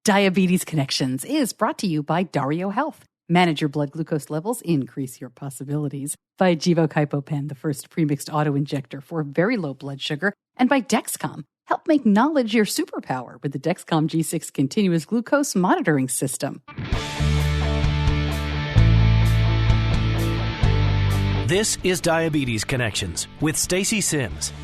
Diabetes Connections is brought to you by Dario Health. Manage your blood glucose levels, increase your possibilities. By Gvoke Hypopen, the first premixed auto-injector for very low blood sugar. And by Dexcom, help make knowledge your superpower with the Dexcom G6 continuous glucose monitoring system. This is Diabetes Connections with Stacey Simms.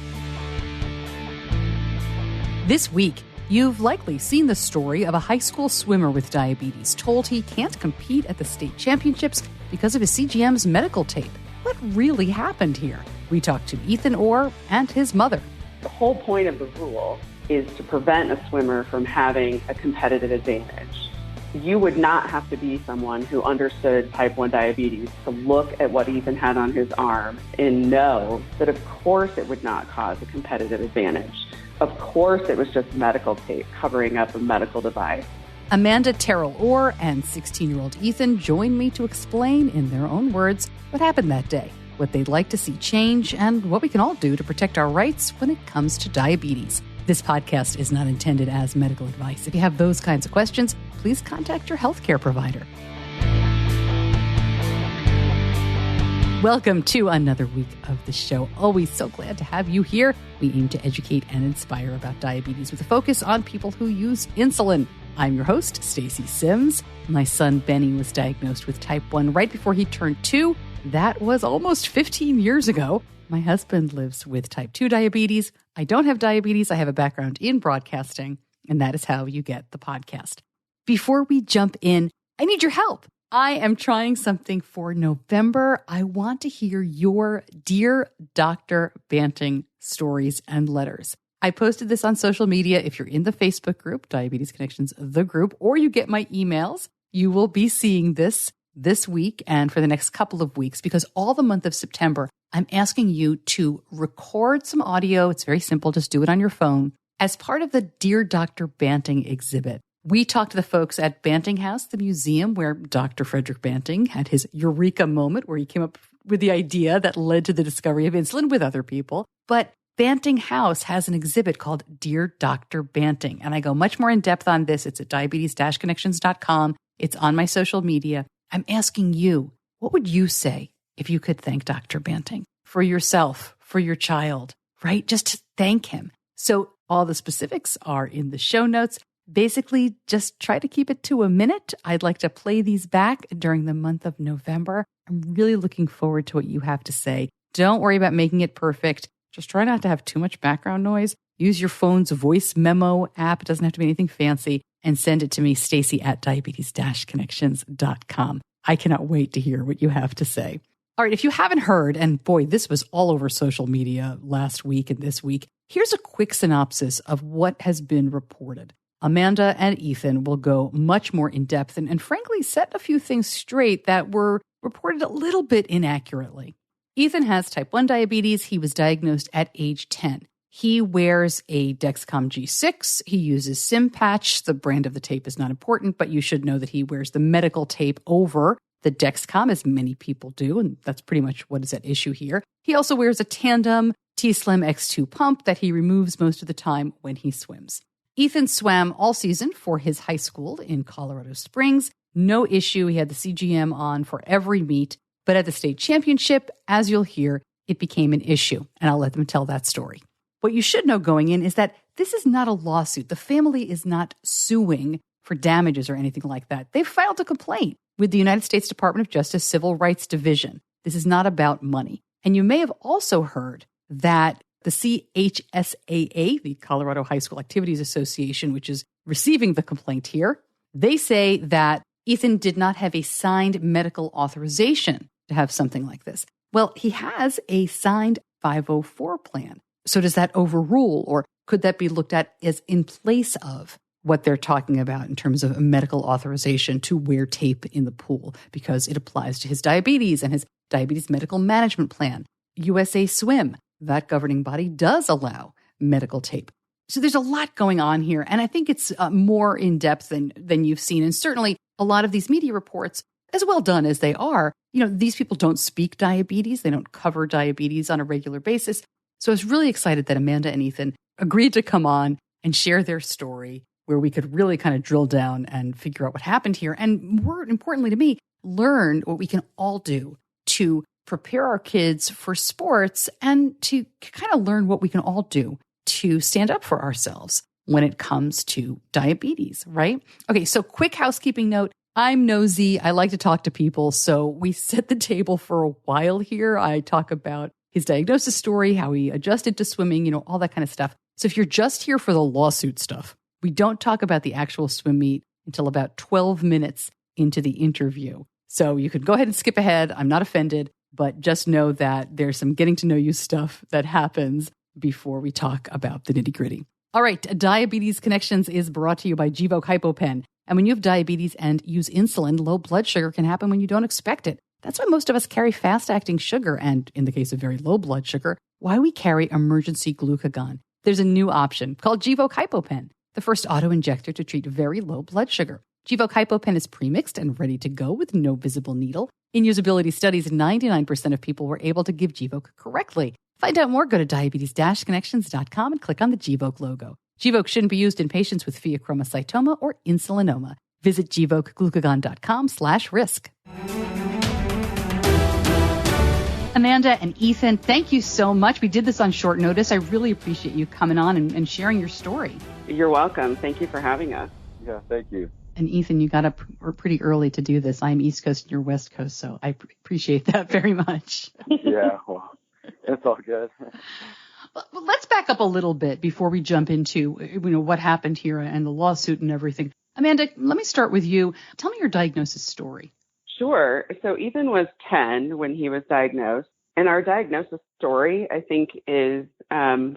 This week, you've likely seen the story of a high school swimmer with diabetes told he can't compete at the state championships because of his CGM's medical tape. What really happened here? We talked to Ethan Orr and his mother. The whole point of the rule is to prevent a swimmer from having a competitive advantage. You would not have to be someone who understood type 1 diabetes to look at what Ethan had on his arm and know that of course it would not cause a competitive advantage. Of course, it was just medical tape covering up a medical device. Amanda, Terrell-Orr, and 16-year-old Ethan join me to explain in their own words what happened that day, what they'd like to see change, and what we can all do to protect our rights when it comes to diabetes. This podcast is not intended as medical advice. If you have those kinds of questions, please contact your healthcare provider. Welcome to another week of the show. Always so glad to have you here. We aim to educate and inspire about diabetes with a focus on people who use insulin. I'm your host, Stacey Simms. My son, Benny, was diagnosed with type 1 right before he turned 2. That was almost 15 years ago. My husband lives with type 2 diabetes. I don't have diabetes. I have a background in broadcasting, and that is how you get the podcast. Before we jump in, I need your help. I am trying something for November. I want to hear your Dear Dr. Banting stories and letters. I posted this on social media. If you're in the Facebook group, Diabetes Connections, the group, or you get my emails, you will be seeing this week and for the next couple of weeks, because all the month of September, I'm asking you to record some audio. It's very simple. Just do it on your phone as part of the Dear Dr. Banting exhibit. We talked to the folks at Banting House, the museum where Dr. Frederick Banting had his eureka moment where he came up with the idea that led to the discovery of insulin with other people. But Banting House has an exhibit called Dear Dr. Banting. And I go much more in depth on this. It's at diabetes-connections.com. It's on my social media. I'm asking you, what would you say if you could thank Dr. Banting for yourself, for your child, right? Just to thank him. So all the specifics are in the show notes. Basically, just try to keep it to a minute. I'd like to play these back during the month of November. I'm really looking forward to what you have to say. Don't worry about making it perfect. Just try not to have too much background noise. Use your phone's voice memo app. It doesn't have to be anything fancy. And send it to me, Stacey at diabetes-connections.com. I cannot wait to hear what you have to say. All right, if you haven't heard, and boy, this was all over social media last week and this week, here's a quick synopsis of what has been reported. Amanda and Ethan will go much more in depth and frankly set a few things straight that were reported a little bit inaccurately. Ethan has type 1 diabetes. He was diagnosed at age 10. He wears a Dexcom G6. He uses Sim Patch. The brand of the tape is not important, but you should know that he wears the medical tape over the Dexcom, as many people do, and that's pretty much what is at issue here. He also wears a tandem T-Slim X2 pump that he removes most of the time when he swims. Ethan swam all season for his high school in Colorado Springs. No issue. He had the CGM on for every meet. But at the state championship, as you'll hear, it became an issue. And I'll let them tell that story. What you should know going in is that this is not a lawsuit. The family is not suing for damages or anything like that. They've filed a complaint with the United States Department of Justice Civil Rights Division. This is not about money. And you may have also heard that the CHSAA, the Colorado High School Activities Association, which is receiving the complaint here, they say that Ethan did not have a signed medical authorization to have something like this. Well, he has a signed 504 plan. So does that overrule, or could that be looked at as in place of what they're talking about in terms of a medical authorization to wear tape in the pool because it applies to his diabetes and his diabetes medical management plan? USA Swim, that governing body, does allow medical tape. So there's a lot going on here, and I think it's more in depth than you've seen. And certainly a lot of these media reports, as well done as they are, these people don't speak diabetes. They don't cover diabetes on a regular basis. So I was really excited that Amanda and Ethan agreed to come on and share their story. where we could really kind of drill down and figure out what happened here. And more importantly to me, learn what we can all do to prepare our kids for sports and to kind of learn what we can all do to stand up for ourselves when it comes to diabetes, right? Okay, so quick housekeeping note. I'm nosy. I like to talk to people. So we set the table for a while here. I talk about his diagnosis story, how he adjusted to swimming, all that kind of stuff. So if you're just here for the lawsuit stuff, we don't talk about the actual swim meet until about 12 minutes into the interview. So you could go ahead and skip ahead. I'm not offended, but just know that there's some getting to know you stuff that happens before we talk about the nitty gritty. All right. Diabetes Connections is brought to you by Gvoke Hypopen. And when you have diabetes and use insulin, low blood sugar can happen when you don't expect it. That's why most of us carry fast-acting sugar, and in the case of very low blood sugar, why we carry emergency glucagon. There's a new option called Gvoke Hypopen, the first auto-injector to treat very low blood sugar. Gvoke Hypopen is premixed and ready to go with no visible needle. In usability studies, 99% of people were able to give Gvoke correctly. Find out more, go to diabetes-connections.com and click on the Gvoke logo. Gvoke shouldn't be used in patients with pheochromocytoma or insulinoma. Visit gvokeglucagon.com/risk. Amanda and Ethan, thank you so much. We did this on short notice. I really appreciate you coming on and sharing your story. You're welcome. Thank you for having us. Yeah, thank you. And Ethan, you got up pretty early to do this. I'm East Coast and you're West Coast, so I appreciate that very much. Yeah, well, it's all good. Well, let's back up a little bit before we jump into what happened here and the lawsuit and everything. Amanda, let me start with you. Tell me your diagnosis story. Sure. So Ethan was 10 when he was diagnosed. And our diagnosis story, I think, is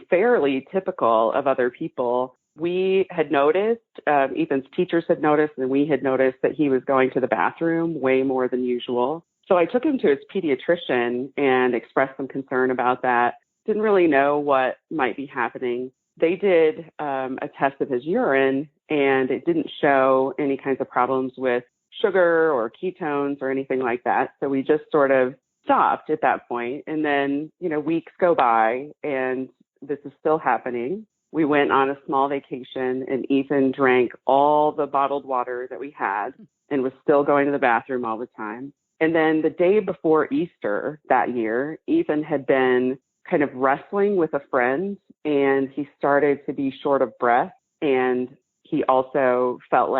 fairly typical of other people. We had noticed, Ethan's teachers had noticed, and we had noticed that he was going to the bathroom way more than usual. So I took him to his pediatrician and expressed some concern about that. Didn't really know what might be happening. They did a test of his urine, and it didn't show any kinds of problems with sugar or ketones or anything like that. So we just sort of stopped at that point. And then, weeks go by and this is still happening. We went on a small vacation and Ethan drank all the bottled water that we had and was still going to the bathroom all the time. And then the day before Easter that year, Ethan had been kind of wrestling with a friend and he started to be short of breath. And he also felt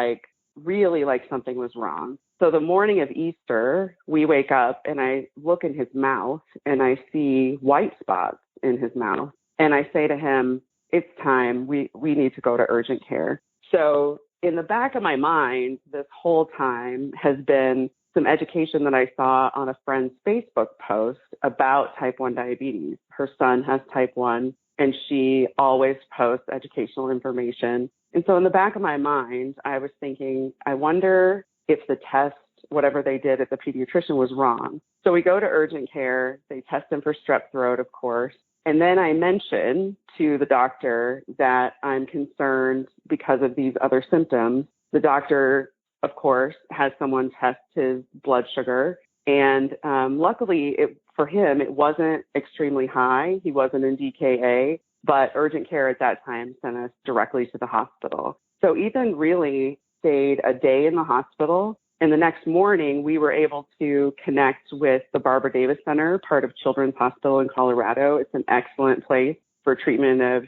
really like something was wrong. So the morning of Easter, we wake up and I look in his mouth and I see white spots in his mouth. And I say to him, it's time. We need to go to urgent care. So in the back of my mind, this whole time has been some education that I saw on a friend's Facebook post about type 1 diabetes. Her son has type 1 and she always posts educational information. And so in the back of my mind, I was thinking, I wonder if the test, whatever they did at the pediatrician, was wrong. So we go to urgent care. They test him for strep throat, of course. And then I mention to the doctor that I'm concerned because of these other symptoms. The doctor, of course, has someone test his blood sugar. And luckily, for him, it wasn't extremely high. He wasn't in DKA. But urgent care at that time sent us directly to the hospital. So Ethan really stayed a day in the hospital. And the next morning, we were able to connect with the Barbara Davis Center, part of Children's Hospital in Colorado. It's an excellent place for treatment of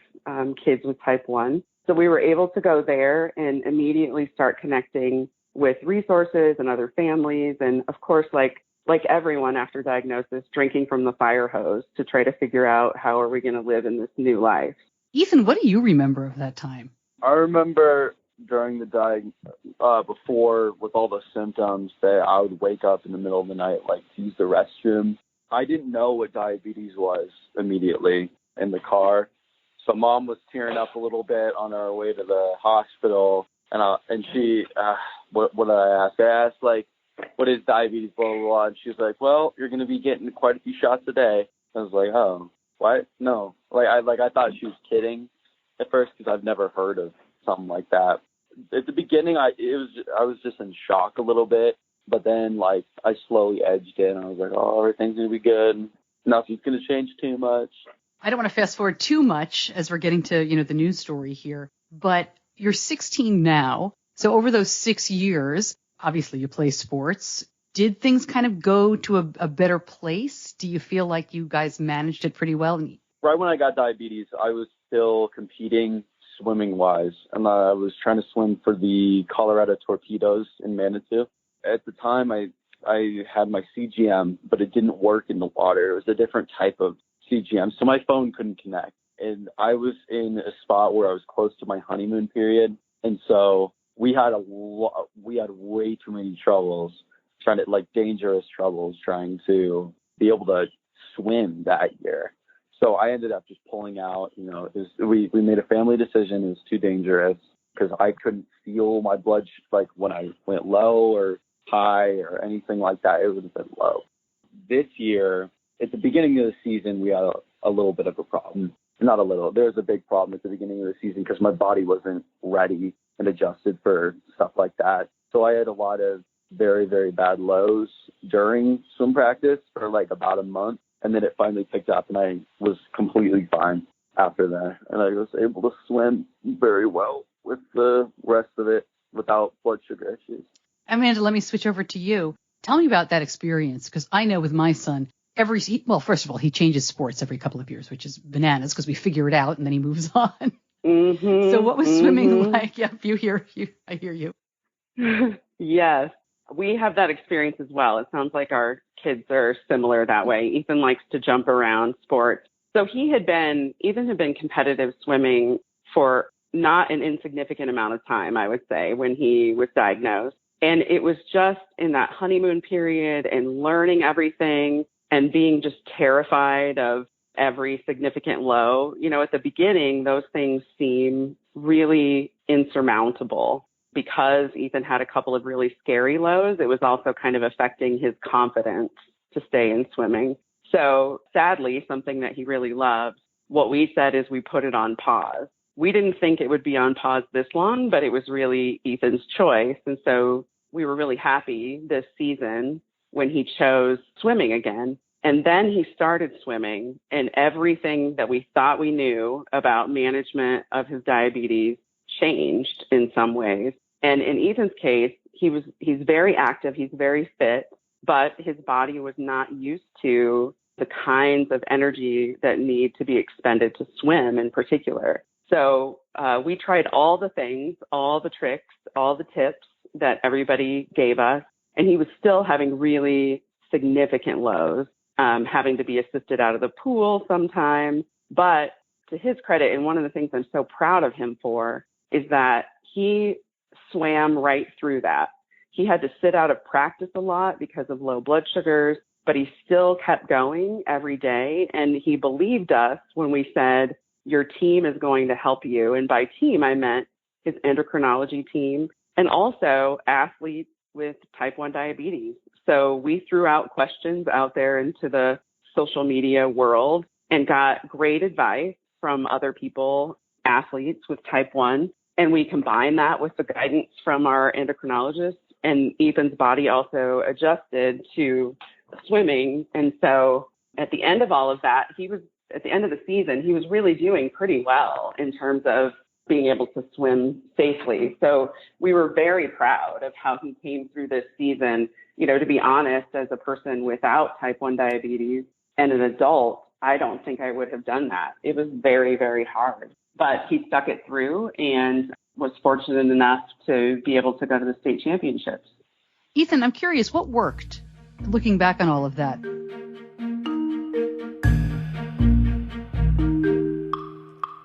kids with type 1. So we were able to go there and immediately start connecting with resources and other families. And of course, like everyone after diagnosis, drinking from the fire hose to try to figure out how are we going to live in this new life. Ethan, what do you remember of that time? I remember during the before with all the symptoms that I would wake up in the middle of the night, to use the restroom. I didn't know what diabetes was immediately in the car. So Mom was tearing up a little bit on our way to the hospital. And she, what did I ask? I asked, what is diabetes, blah, blah, blah. And she was like, well, you're going to be getting quite a few shots a day. I was like, oh, what? No. I thought she was kidding at first because I've never heard of something like that. At the beginning, I was just in shock a little bit. But then, I slowly edged in. I was like, oh, everything's going to be good. Nothing's going to change too much. I don't want to fast forward too much as we're getting to, the news story here. But You're 16 now. So over those 6 years, obviously you play sports. Did things kind of go to a better place? Do you feel like you guys managed it pretty well? Right when I got diabetes, I was still competing swimming-wise, and I was trying to swim for the Colorado Torpedoes in Manitou. At the time, I had my CGM, but it didn't work in the water. It was a different type of CGM, so my phone couldn't connect. And I was in a spot where I was close to my honeymoon period, and so we had way too many troubles, dangerous troubles trying to be able to swim that year. So I ended up just pulling out. We made a family decision. It was too dangerous because I couldn't feel my blood when I went low or high or anything like that. It would have been low. This year, at the beginning of the season, we had a little bit of a problem. Not a little. There was a big problem at the beginning of the season because my body wasn't ready and adjusted for stuff like that. So I had a lot of very, very bad lows during swim practice for about a month. And then it finally picked up and I was completely fine after that. And I was able to swim very well with the rest of it without blood sugar issues. Amanda, let me switch over to you. Tell me about that experience, because I know with my son, first of all, he changes sports every couple of years, which is bananas because we figure it out and then he moves on. Mm-hmm, so what was swimming like? Yep, I hear you. Yes, we have that experience as well. It sounds like our kids are similar that way. Ethan likes to jump around sports. So Ethan had been competitive swimming for not an insignificant amount of time, I would say, when he was diagnosed. And it was just in that honeymoon period and learning everything and being just terrified of every significant low. At the beginning, those things seem really insurmountable. Because Ethan had a couple of really scary lows, it was also kind of affecting his confidence to stay in swimming. So sadly, something that he really loved, what we said is we put it on pause. We didn't think it would be on pause this long, but it was really Ethan's choice. And so we were really happy this season when he chose swimming again. And then he started swimming, and everything that we thought we knew about management of his diabetes changed in some ways. And in Ethan's case, he's very active, he's very fit, but his body was not used to the kinds of energy that need to be expended to swim in particular. So we tried all the things, all the tricks, all the tips that everybody gave us, and he was still having really significant lows, having to be assisted out of the pool sometimes. But to his credit, and one of the things I'm so proud of him for, is that he swam right through that. He had to sit out of practice a lot because of low blood sugars, but he still kept going every day. And he believed us when we said, your team is going to help you. And by team, I meant his endocrinology team and also athletes with type 1 diabetes. So we threw out questions out there into the social media world and got great advice from other people, athletes with type 1. And we combined that with the guidance from our endocrinologist, and Ethan's body also adjusted to swimming. And so at the end of all of that, at the end of the season, he was really doing pretty well in terms of being able to swim safely. So we were very proud of how he came through this season. To be honest, as a person without type 1 diabetes and an adult, I don't think I would have done that. It was very, very hard. But he stuck it through and was fortunate enough to be able to go to the state championships. Ethan, I'm curious, what worked, looking back on all of that?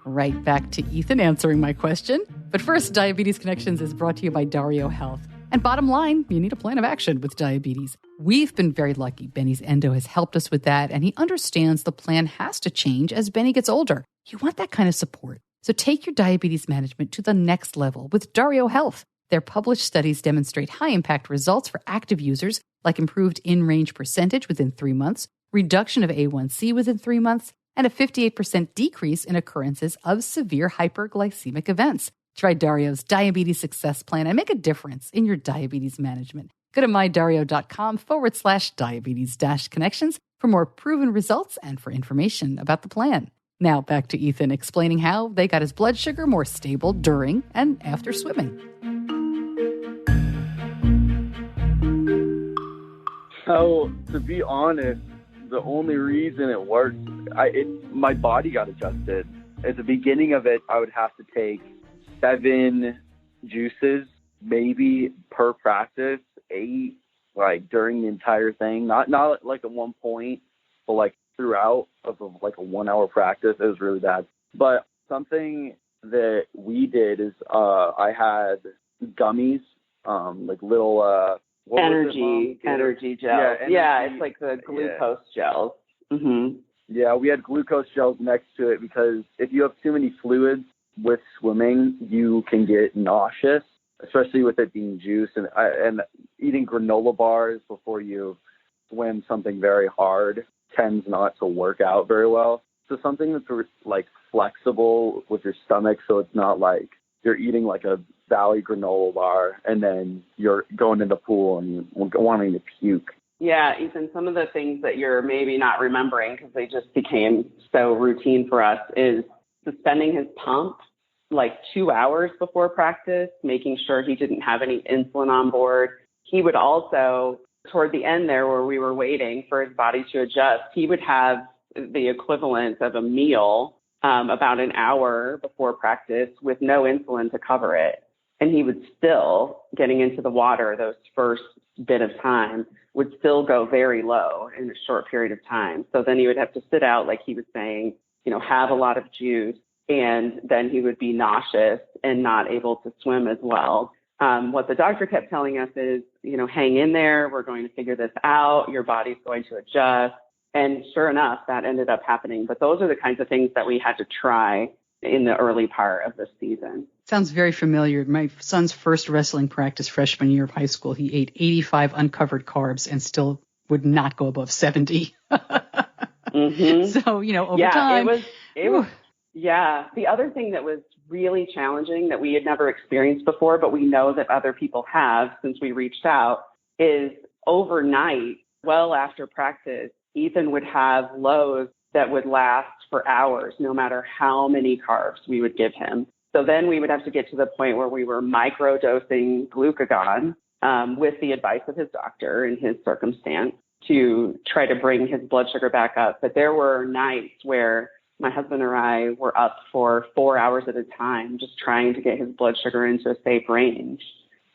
Right back to Ethan answering my question. But first, Diabetes Connections is brought to you by Dario Health. And bottom line, you need a plan of action with diabetes. We've been very lucky. Benny's endo has helped us with that, and he understands the plan has to change as Benny gets older. You want that kind of support. So take your diabetes management to the next level with Dario Health. Their published studies demonstrate high-impact results for active users, like improved in-range percentage within 3 months, reduction of A1C within 3 months, and a 58% decrease in occurrences of severe hyperglycemic events. Try Dario's Diabetes Success Plan and make a difference in your diabetes management. Go to mydario.com/diabetes-connections for more proven results and for information about the plan. Now back to Ethan explaining how they got his blood sugar more stable during and after swimming. So, to be honest, the only reason it worked, my body got adjusted. At the beginning of it, I would have to take 7 juices, maybe per practice, 8, like during the entire thing. Not like at one point, but like throughout of like a 1 hour practice. It was really bad. But something that we did is I had gummies, like little energy gels. Yeah, it's like the glucose gels. Mm-hmm. Yeah, we had glucose gels next to it because if you have too many fluids with swimming, you can get nauseous, especially with it being juice and eating granola bars before you swim something very hard tends not to work out very well. So something that's like flexible with your stomach, so it's not like you're eating like a Valley granola bar and then you're going in the pool and you're wanting to puke. Yeah, Ethan, some of the things that you're maybe not remembering because they just became so routine for us is suspending his pump like 2 hours before practice, making sure he didn't have any insulin on board. He would also, toward the end there where we were waiting for his body to adjust, he would have the equivalent of a meal about an hour before practice with no insulin to cover it. And he would still, getting into the water those first bit of time, would still go very low in a short period of time. So then he would have to sit out, like he was saying, have a lot of juice, and then he would be nauseous and not able to swim as well. What the doctor kept telling us is, hang in there. We're going to figure this out. Your body's going to adjust. And sure enough, that ended up happening. But those are the kinds of things that we had to try in the early part of the season. Sounds very familiar. My son's first wrestling practice freshman year of high school, he ate 85 uncovered carbs and still would not go above 70. Mm-hmm. So, over time. It was. Yeah. The other thing that was really challenging that we had never experienced before, but we know that other people have since we reached out, is overnight, well after practice, Ethan would have lows that would last for hours, no matter how many carbs we would give him. So then we would have to get to the point where we were microdosing glucagon with the advice of his doctor in his circumstance to try to bring his blood sugar back up. But there were nights where my husband and I were up for 4 hours at a time, just trying to get his blood sugar into a safe range.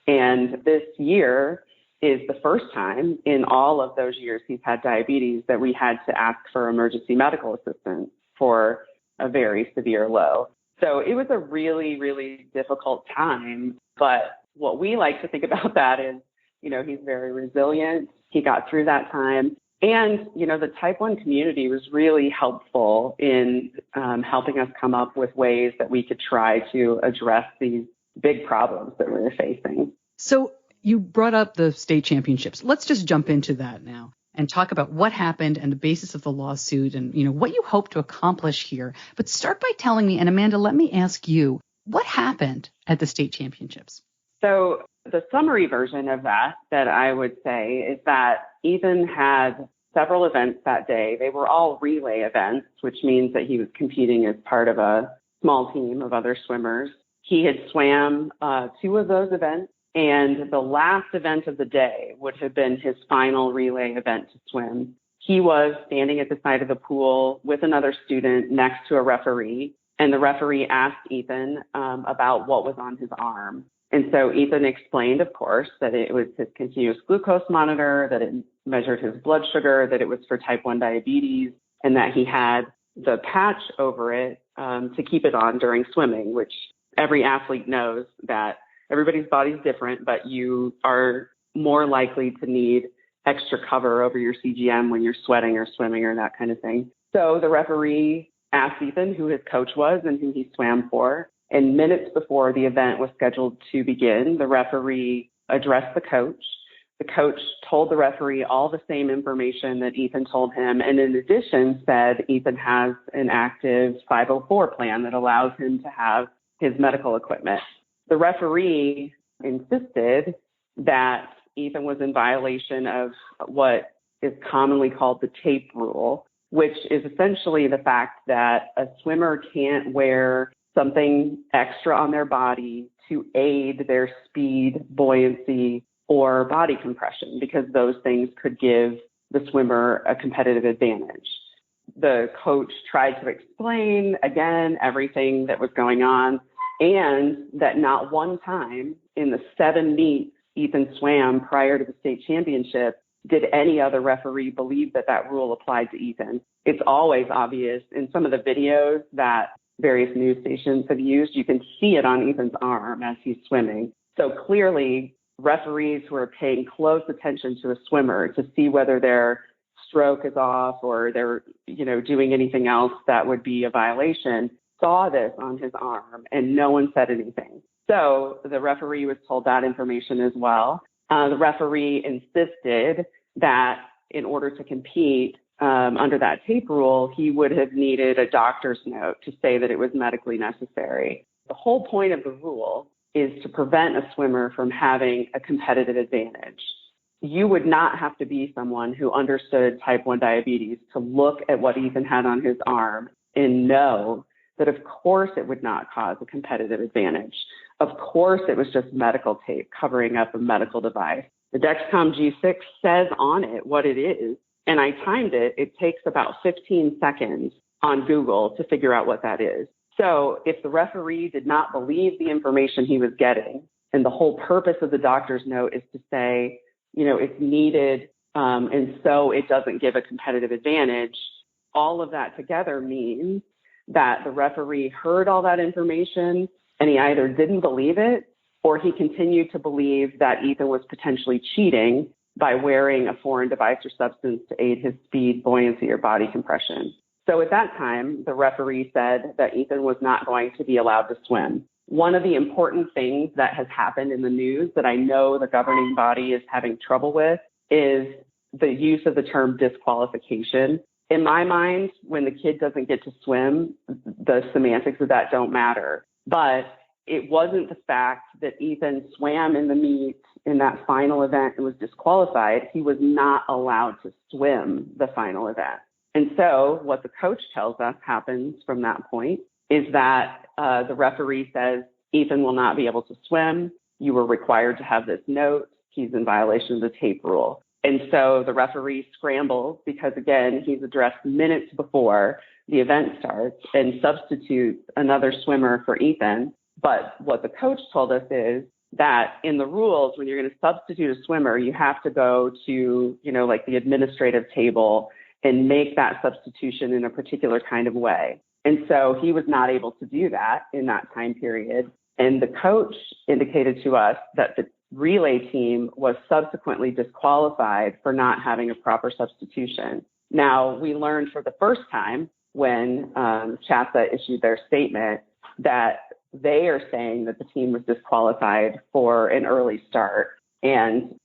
And this year is the first time in all of those years he's had diabetes that we had to ask for emergency medical assistance for a very severe low. So it was a really, really difficult time. But what we like to think about that is, he's very resilient. He got through that time. And, the type 1 community was really helpful in helping us come up with ways that we could try to address these big problems that we were facing. So you brought up the state championships. Let's just jump into that now and talk about what happened and the basis of the lawsuit and, what you hope to accomplish here. But start by telling me, and Amanda, let me ask you, what happened at the state championships? So the summary version of that I would say is that Ethan had several events that day. They were all relay events, which means that he was competing as part of a small team of other swimmers. He had swam 2 of those events, and the last event of the day would have been his final relay event to swim. He was standing at the side of the pool with another student next to a referee, and the referee asked Ethan about what was on his arm. And so Ethan explained, of course, that it was his continuous glucose monitor, that it measured his blood sugar, that it was for type 1 diabetes, and that he had the patch over it to keep it on during swimming, which every athlete knows that everybody's body's different, but you are more likely to need extra cover over your CGM when you're sweating or swimming or that kind of thing. So the referee asked Ethan who his coach was and who he swam for. And minutes before the event was scheduled to begin, the referee addressed the coach. The coach told the referee all the same information that Ethan told him. And in addition said Ethan has an active 504 plan that allows him to have his medical equipment. The referee insisted that Ethan was in violation of what is commonly called the tape rule. which is essentially the fact that a swimmer can't wear something extra on their body to aid their speed, buoyancy, or body compression, because those things could give the swimmer a competitive advantage. The coach tried to explain, again, everything that was going on, and that not one time in the 7 meets Ethan swam prior to the state championship did any other referee believe that that rule applied to Ethan. It's always obvious in some of the videos that various news stations have used. You can see it on Ethan's arm as he's swimming. So clearly, referees who are paying close attention to a swimmer to see whether their stroke is off or they're, doing anything else that would be a violation, saw this on his arm and no one said anything. So the referee was told that information as well. The referee insisted that in order to compete under that tape rule, he would have needed a doctor's note to say that it was medically necessary. The whole point of the rule is to prevent a swimmer from having a competitive advantage. You would not have to be someone who understood type 1 diabetes to look at what Ethan had on his arm and know that, of course, it would not cause a competitive advantage. Of course, it was just medical tape covering up a medical device. The Dexcom G6 says on it what it is, and I timed it. It takes about 15 seconds on Google to figure out what that is. So if the referee did not believe the information he was getting, and the whole purpose of the doctor's note is to say, it's needed, and so it doesn't give a competitive advantage, all of that together means that the referee heard all that information and he either didn't believe it or he continued to believe that Ethan was potentially cheating by wearing a foreign device or substance to aid his speed, buoyancy, or body compression. So at that time, the referee said that Ethan was not going to be allowed to swim. One of the important things that has happened in the news that I know the governing body is having trouble with is the use of the term disqualification. In my mind, when the kid doesn't get to swim, the semantics of that don't matter. But it wasn't the fact that Ethan swam in the meet in that final event and was disqualified. He was not allowed to swim the final event. And so what the coach tells us happens from that point is that the referee says, Ethan will not be able to swim. You were required to have this note. He's in violation of the tape rule. And so the referee scrambles because, again, he's addressed minutes before the event starts and substitutes another swimmer for Ethan. But what the coach told us is that in the rules, when you're going to substitute a swimmer, you have to go to, like the administrative table and make that substitution in a particular kind of way. And so he was not able to do that in that time period. And the coach indicated to us that the relay team was subsequently disqualified for not having a proper substitution. Now, we learned for the first time when CHASA issued their statement that they are saying that the team was disqualified for an early start. And,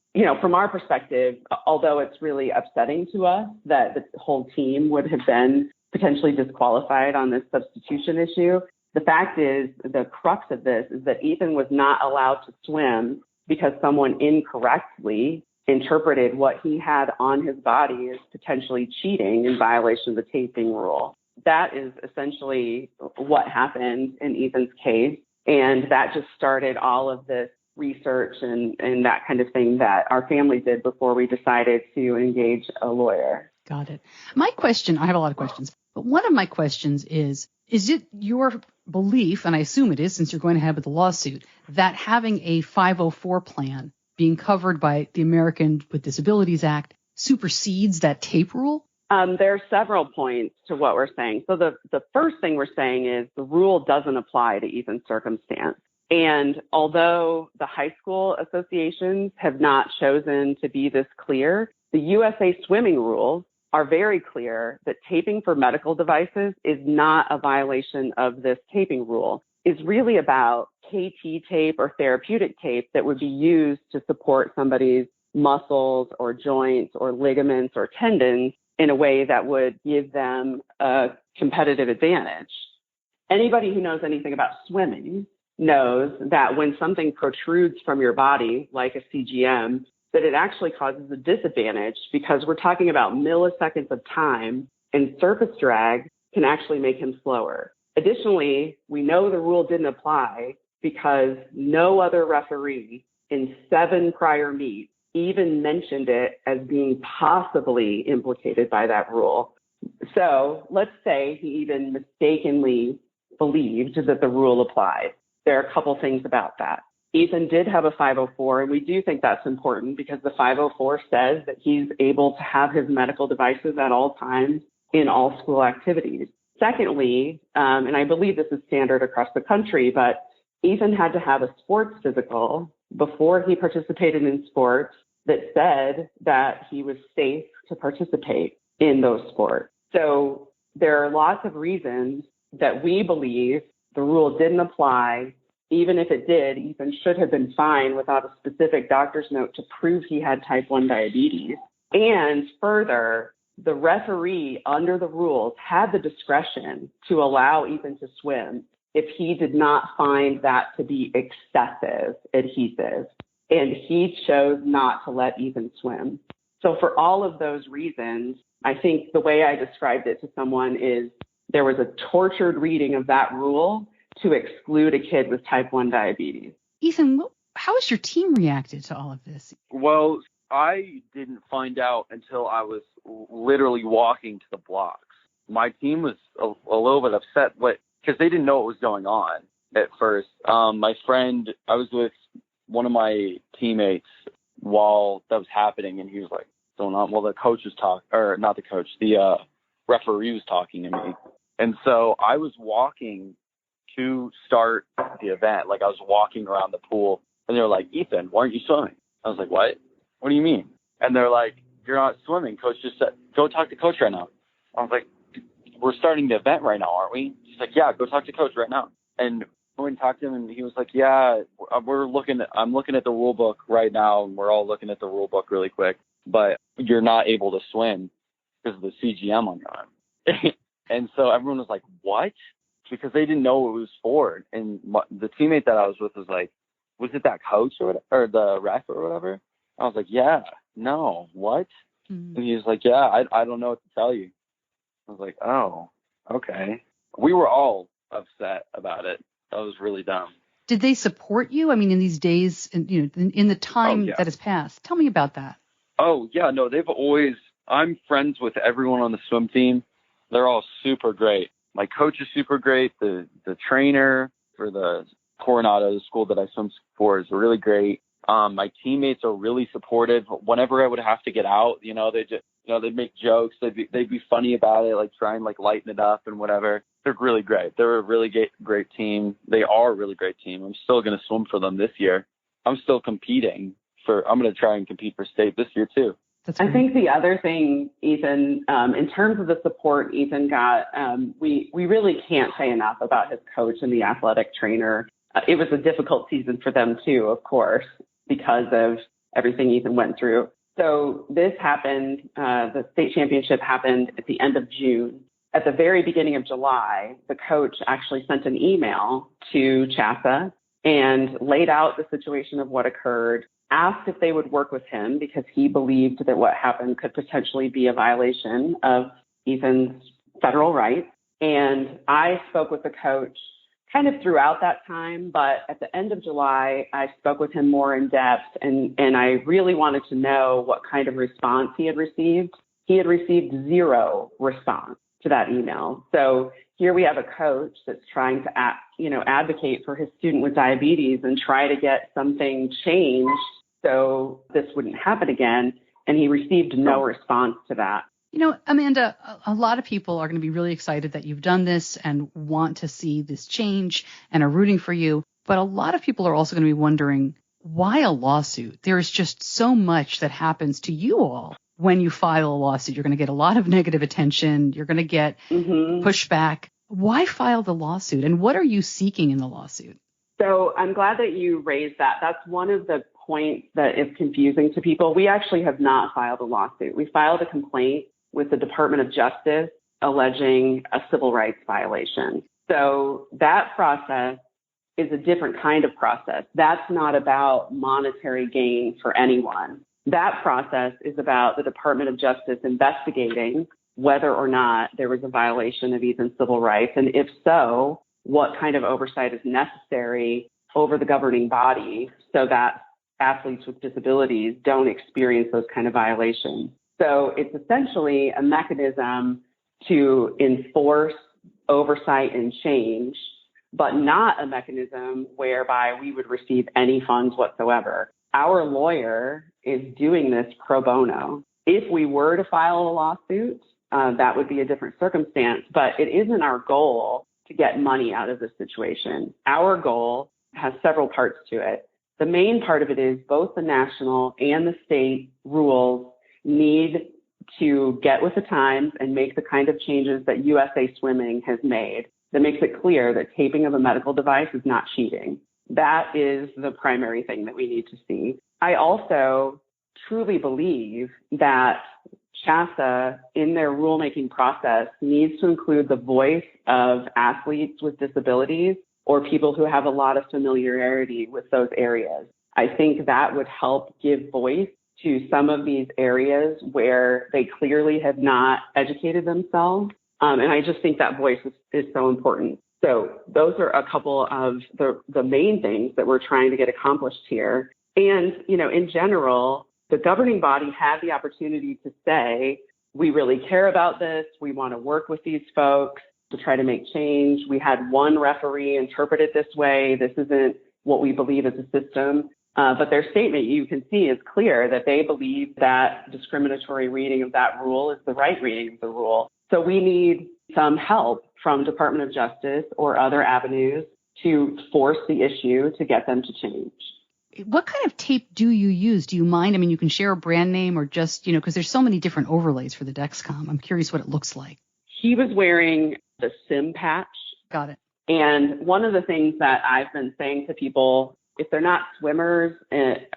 from our perspective, although it's really upsetting to us that the whole team would have been potentially disqualified on this substitution issue, the fact is, the crux of this is that Ethan was not allowed to swim because someone incorrectly interpreted what he had on his body as potentially cheating in violation of the taping rule. That is essentially what happened in Ethan's case. And that just started all of this research and that kind of thing that our family did before we decided to engage a lawyer. Got it. My question, I have a lot of questions, but one of my questions is it your belief, and I assume it is since you're going to have the lawsuit, that having a 504 plan being covered by the American with Disabilities Act supersedes that tape rule? There are several points to what we're saying. So the first thing we're saying is the rule doesn't apply to Ethan's circumstance. And although the high school associations have not chosen to be this clear, the USA swimming rules are very clear that taping for medical devices is not a violation of this taping rule. It's really about KT tape or therapeutic tape that would be used to support somebody's muscles or joints or ligaments or tendons in a way that would give them a competitive advantage. Anybody who knows anything about swimming knows that when something protrudes from your body, like a CGM, that it actually causes a disadvantage because we're talking about milliseconds of time and surface drag can actually make him slower. Additionally, we know the rule didn't apply because no other referee in 7 prior meets even mentioned it as being possibly implicated by that rule. So let's say he even mistakenly believed that the rule applied. There are a couple things about that. Ethan did have a 504, and we do think that's important because the 504 says that he's able to have his medical devices at all times in all school activities. Secondly, and I believe this is standard across the country, but Ethan had to have a sports physical before he participated in sports that said that he was safe to participate in those sports. So there are lots of reasons that we believe the rule didn't apply. Even if it did, Ethan should have been fine without a specific doctor's note to prove he had type 1 diabetes. And further, the referee under the rules had the discretion to allow Ethan to swim if he did not find that to be excessive adhesive. And he chose not to let Ethan swim. So for all of those reasons, I think the way I described it to someone is there was a tortured reading of that rule to exclude a kid with type 1 diabetes. Ethan, how has your team reacted to all of this? Well, I didn't find out until I was literally walking to the blocks. My team was a little bit upset because they didn't know what was going on at first. My friend, I was with one of my teammates while that was happening, and he was like, "What's going on?" Well, the coach was not the coach, the referee was talking to me. And so I was walking to start the event. Like I was walking around the pool, and they were like, "Ethan, why aren't you swimming?" I was like, "What? What do you mean?" And they're like, "You're not swimming. Coach just said, go talk to coach right now." I was like, "We're starting the event right now, aren't we?" She's like, "Yeah, go talk to coach right now." And I went and talked to him, and he was like, "Yeah, I'm looking at the rule book right now, and we're all looking at the rule book really quick, but you're not able to swim because of the CGM on your arm." And so everyone was like, "What?" Because they didn't know what it was for. And the teammate that I was with was like, "Was it that coach or the ref or whatever?" I was like, "Yeah, no, what?" Mm-hmm. And he was like, "Yeah, I don't know what to tell you." I was like, "Oh, okay." We were all upset about it. That was really dumb. Did they support you? I mean, in these days, in the time that has passed. Tell me about that. Oh, yeah, no, I'm friends with everyone on the swim team. They're all super great. My coach is super great. The trainer for the Coronado, the school that I swim for, is really great. My teammates are really supportive. Whenever I would have to get out, they'd make jokes. They'd be funny about it, like try and like lighten it up and whatever. They're really great. They're a really great team. They are a really great team. I'm still going to swim for them this year. I'm still competing I'm going to try and compete for state this year too. I think the other thing, Ethan, in terms of the support Ethan got, we really can't say enough about his coach and the athletic trainer. It was a difficult season for them too, of course, because of everything Ethan went through. So this happened, the state championship happened at the end of June. At the very beginning of July, the coach actually sent an email to CHSAA and laid out the situation of what occurred, asked if they would work with him because he believed that what happened could potentially be a violation of Ethan's federal rights. And I spoke with the coach kind of throughout that time, but at the end of July, I spoke with him more in depth, and I really wanted to know what kind of response he had received. He had received 0 response to that email. So here we have a coach that's trying to advocate for his student with diabetes and try to get something changed so this wouldn't happen again. And he received no response to that. Amanda, a lot of people are going to be really excited that you've done this and want to see this change and are rooting for you. But a lot of people are also going to be wondering, why a lawsuit? There is just so much that happens to you all when you file a lawsuit. You're going to get a lot of negative attention. You're going to get pushback. Why file the lawsuit? And what are you seeking in the lawsuit? So I'm glad that you raised that. That's one of the points that is confusing to people. We actually have not filed a lawsuit. We filed a complaint with the Department of Justice alleging a civil rights violation. So that process is a different kind of process. That's not about monetary gain for anyone. That process is about the Department of Justice investigating whether or not there was a violation of Ethan's civil rights, and if so, what kind of oversight is necessary over the governing body so that athletes with disabilities don't experience those kind of violations. So it's essentially a mechanism to enforce oversight and change, but not a mechanism whereby we would receive any funds whatsoever. Our lawyer is doing this pro bono. If we were to file a lawsuit, that would be a different circumstance, but it isn't our goal to get money out of this situation. Our goal has several parts to it. The main part of it is both the national and the state rules need to get with the times and make the kind of changes that USA Swimming has made that makes it clear that taping of a medical device is not cheating. That is the primary thing that we need to see. I also truly believe that CHASA, in their rulemaking process, needs to include the voice of athletes with disabilities or people who have a lot of familiarity with those areas. I think that would help give voice to some of these areas where they clearly have not educated themselves. And I just think that voice is so important. So those are a couple of the main things that we're trying to get accomplished here. And, in general, the governing body had the opportunity to say, we really care about this. We want to work with these folks to try to make change. We had one referee interpret it this way. This isn't what we believe as a system. But their statement, you can see, is clear that they believe that discriminatory reading of that rule is the right reading of the rule. So we need some help from Department of Justice or other avenues to force the issue to get them to change. What kind of tape do you use? Do you mind? I mean, you can share a brand name or just, because there's so many different overlays for the Dexcom. I'm curious what it looks like. He was wearing the SIM patch. Got it. And one of the things that I've been saying to people, if they're not swimmers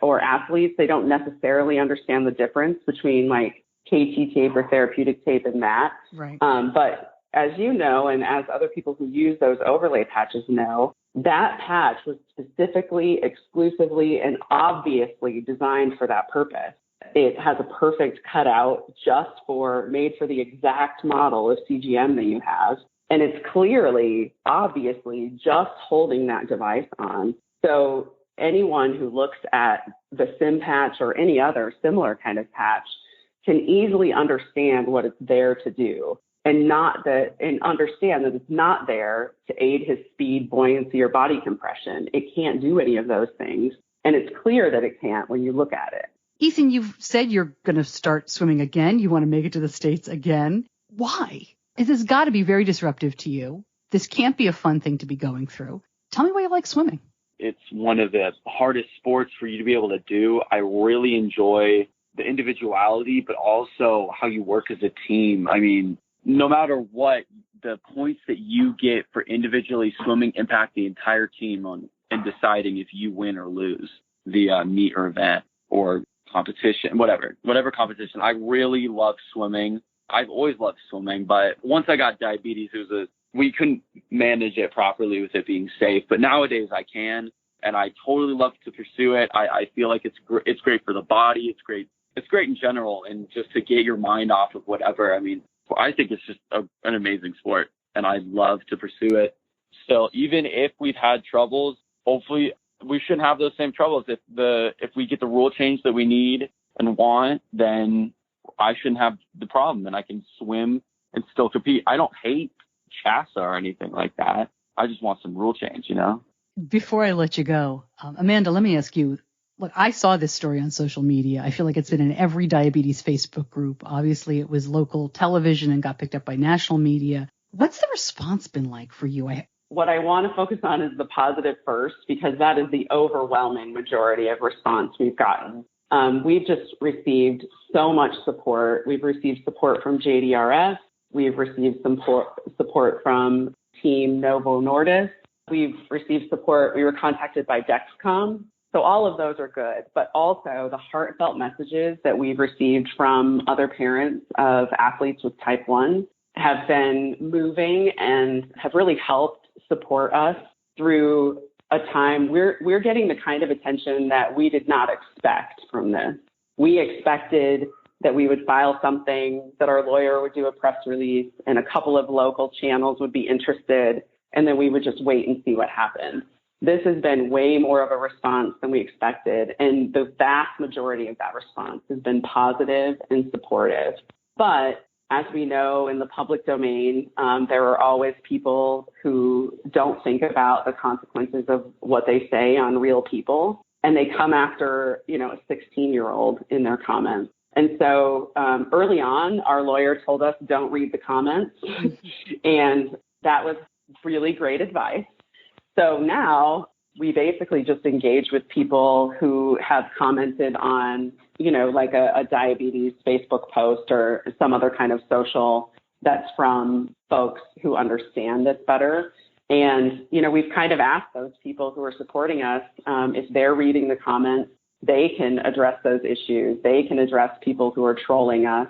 or athletes, they don't necessarily understand the difference between like KT tape or therapeutic tape and that. Right. But as you know, and as other people who use those overlay patches know, that patch was specifically, exclusively, and obviously designed for that purpose. It has a perfect cutout made for the exact model of CGM that you have. And it's clearly, obviously, just holding that device on. So anyone who looks at the SIM patch or any other similar kind of patch can easily understand what it's there to do and understand that it's not there to aid his speed, buoyancy, or body compression. It can't do any of those things. And it's clear that it can't when you look at it. Ethan, you've said you're going to start swimming again. You want to make it to the States again. Why? This has got to be very disruptive to you. This can't be a fun thing to be going through. Tell me why you like swimming. It's one of the hardest sports for you to be able to do. I really enjoy the individuality, but also how you work as a team. I mean, no matter what, the points that you get for individually swimming impact the entire team in deciding if you win or lose the meet or event or competition, whatever competition. I really love swimming. I've always loved swimming, but once I got diabetes, we couldn't manage it properly with it being safe. But nowadays I can, and I totally love to pursue it. I feel like it's great for the body. It's great in general, and just to get your mind off of whatever. I mean, I think it's just an amazing sport, and I love to pursue it. So even if we've had troubles, hopefully we shouldn't have those same troubles. If we get the rule change that we need and want, then I shouldn't have the problem, and I can swim and still compete. I don't hate CHASA or anything like that. I just want some rule change, Before I let you go, Amanda, let me ask you, look, I saw this story on social media. I feel like it's been in every diabetes Facebook group. Obviously, it was local television and got picked up by national media. What's the response been like for you? What I want to focus on is the positive first, because that is the overwhelming majority of response we've gotten. We've just received so much support. We've received support from JDRF. We've received some support from Team Novo Nordisk. We've received support. We were contacted by Dexcom. So all of those are good, but also the heartfelt messages that we've received from other parents of athletes with type 1 have been moving and have really helped support us through a time. We're getting the kind of attention that we did not expect from this. We expected that we would file something, that our lawyer would do a press release, and a couple of local channels would be interested, and then we would just wait and see what happened. This has been way more of a response than we expected, and the vast majority of that response has been positive and supportive. But as we know in the public domain, there are always people who don't think about the consequences of what they say on real people, and they come after, a 16-year-old in their comments. And so early on, our lawyer told us, don't read the comments, and that was really great advice. So now we basically just engage with people who have commented on, like a diabetes Facebook post or some other kind of social that's from folks who understand this better. And, we've kind of asked those people who are supporting us, if they're reading the comments, they can address those issues. They can address people who are trolling us.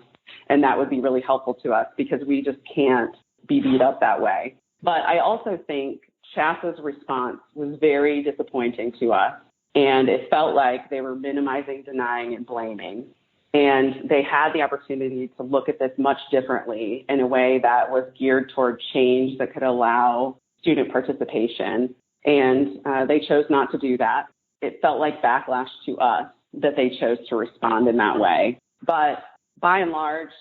And that would be really helpful to us because we just can't be beat up that way. But I also think CHASA's response was very disappointing to us. And it felt like they were minimizing, denying, and blaming. And they had the opportunity to look at this much differently in a way that was geared toward change that could allow student participation. And they chose not to do that. It felt like backlash to us that they chose to respond in that way. But by and large,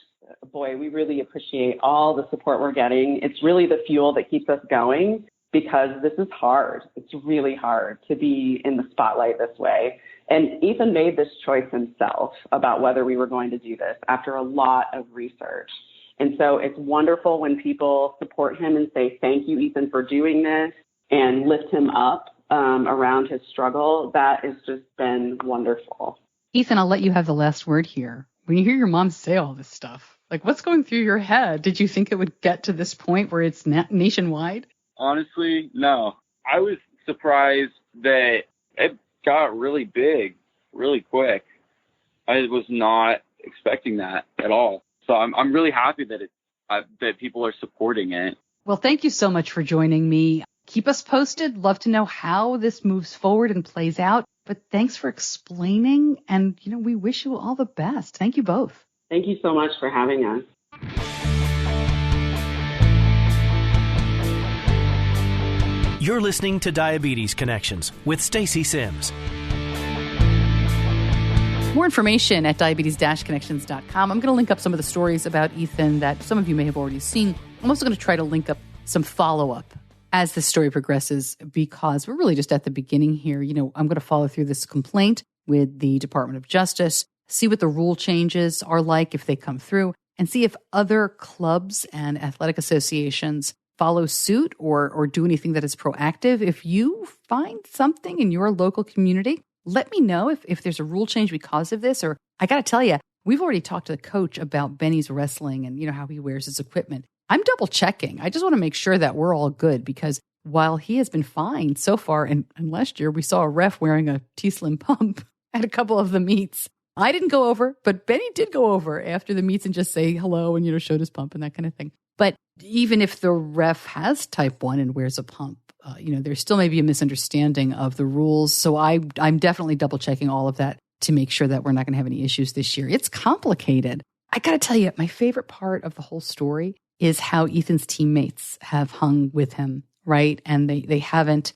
boy, we really appreciate all the support we're getting. It's really the fuel that keeps us going because this is hard. It's really hard to be in the spotlight this way. And Ethan made this choice himself about whether we were going to do this after a lot of research. And so it's wonderful when people support him and say, thank you, Ethan, for doing this, and lift him up around his struggle. That has just been wonderful. Ethan, I'll let you have the last word here. When you hear your mom say all this stuff, like what's going through your head? Did you think it would get to this point where it's nationwide? Honestly, no. I was surprised that it got really big, really quick. I was not expecting that at all. So I'm really happy that people are supporting it. Well, thank you so much for joining me. Keep us posted. Love to know how this moves forward and plays out. But thanks for explaining. And, we wish you all the best. Thank you both. Thank you so much for having us. You're listening to Diabetes Connections with Stacey Simms. More information at diabetes-connections.com. I'm going to link up some of the stories about Ethan that some of you may have already seen. I'm also going to try to link up some follow-up as the story progresses because we're really just at the beginning here. I'm going to follow through this complaint with the Department of Justice, see what the rule changes are like if they come through, and see if other clubs and athletic associations follow suit or do anything that is proactive. If you find something in your local community, let me know if there's a rule change because of this. Or I got to tell you, we've already talked to the coach about Benny's wrestling and, how he wears his equipment. I'm double checking. I just want to make sure that we're all good because while he has been fine so far, and last year we saw a ref wearing a T-Slim pump at a couple of the meets. I didn't go over, but Benny did go over after the meets and just say hello and, showed his pump and that kind of thing. But even if the ref has type 1 and wears a pump, there still may be a misunderstanding of the rules. So I'm definitely double checking all of that to make sure that we're not going to have any issues this year. It's complicated. I got to tell you, my favorite part of the whole story is how Ethan's teammates have hung with him, right? And they haven't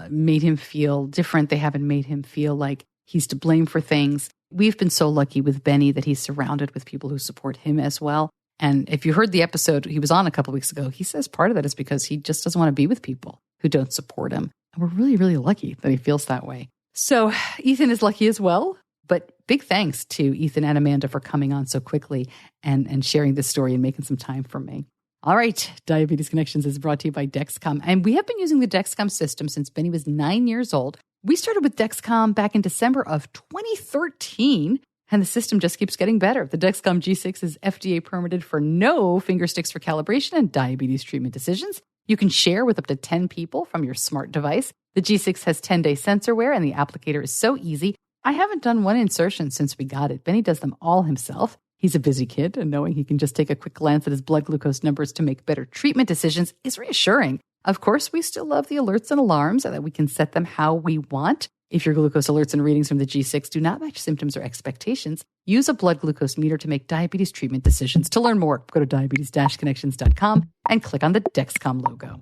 made him feel different. They haven't made him feel like he's to blame for things. We've been so lucky with Benny that he's surrounded with people who support him as well. And if you heard the episode he was on a couple of weeks ago, he says part of that is because he just doesn't want to be with people who don't support him. And we're really, really lucky that he feels that way. So Ethan is lucky as well. But big thanks to Ethan and Amanda for coming on so quickly and sharing this story and making some time for me. All right, Diabetes Connections is brought to you by Dexcom. And we have been using the Dexcom system since Benny was 9 years old. We started with Dexcom back in December of 2013. And the system just keeps getting better. The Dexcom G6 is FDA permitted for no finger sticks for calibration and diabetes treatment decisions. You can share with up to 10 people from your smart device. The G6 has 10-day sensor wear and the applicator is so easy. I haven't done one insertion since we got it. Benny does them all himself. He's a busy kid, and knowing he can just take a quick glance at his blood glucose numbers to make better treatment decisions is reassuring. Of course, we still love the alerts and alarms so that we can set them how we want. If your glucose alerts and readings from the G6 do not match symptoms or expectations, use a blood glucose meter to make diabetes treatment decisions. To learn more, go to diabetes-connections.com and click on the Dexcom logo.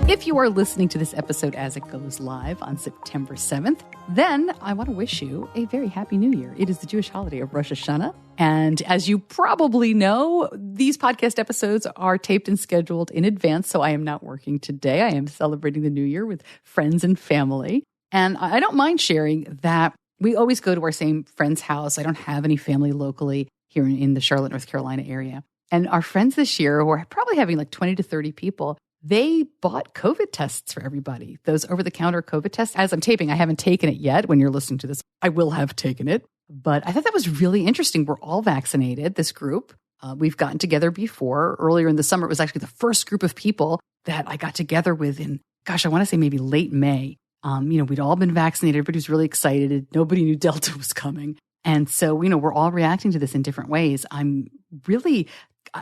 If you are listening to this episode as it goes live on September 7th, then I want to wish you a very happy new year. It is the Jewish holiday of Rosh Hashanah. And as you probably know, these podcast episodes are taped and scheduled in advance, so I am not working today. I am celebrating the new year with friends and family. And I don't mind sharing that we always go to our same friend's house. I don't have any family locally here in the Charlotte, North Carolina area. And our friends this year, who are probably having like 20 to 30 people, they bought COVID tests for everybody, those over-the-counter COVID tests. As I'm taping, I haven't taken it yet. When you're listening to this, I will have taken it. But I thought that was really interesting. We're all vaccinated, this group. We've gotten together before. Earlier in the summer, it was actually the first group of people that I got together with in, I want to say maybe late May. We'd all been vaccinated. Everybody was really excited. Nobody knew Delta was coming. And so, we're all reacting to this in different ways. I'm really,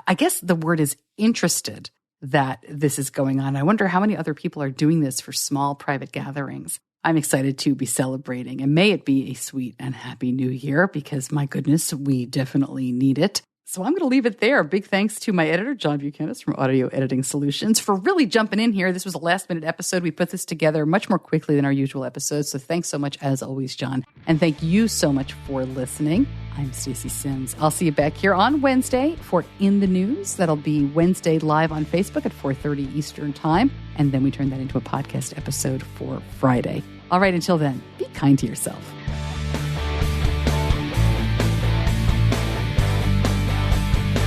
I guess the word is interested that this is going on. I wonder how many other people are doing this for small private gatherings. I'm excited to be celebrating, and may it be a sweet and happy new year, because my goodness, we definitely need it. So I'm going to leave it there. Big thanks to my editor, John Buchanan from Audio Editing Solutions, for really jumping in here. This was a last-minute episode. We put this together much more quickly than our usual episodes. So thanks so much, as always, John. And thank you so much for listening. I'm Stacey Simms. I'll see you back here on Wednesday for In the News. That'll be Wednesday live on Facebook at 4:30 Eastern Time. And then we turn that into a podcast episode for Friday. All right, until then, be kind to yourself.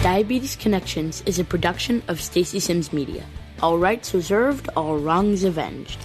Diabetes Connections is a production of Stacey Simms Media. All rights reserved, all wrongs avenged.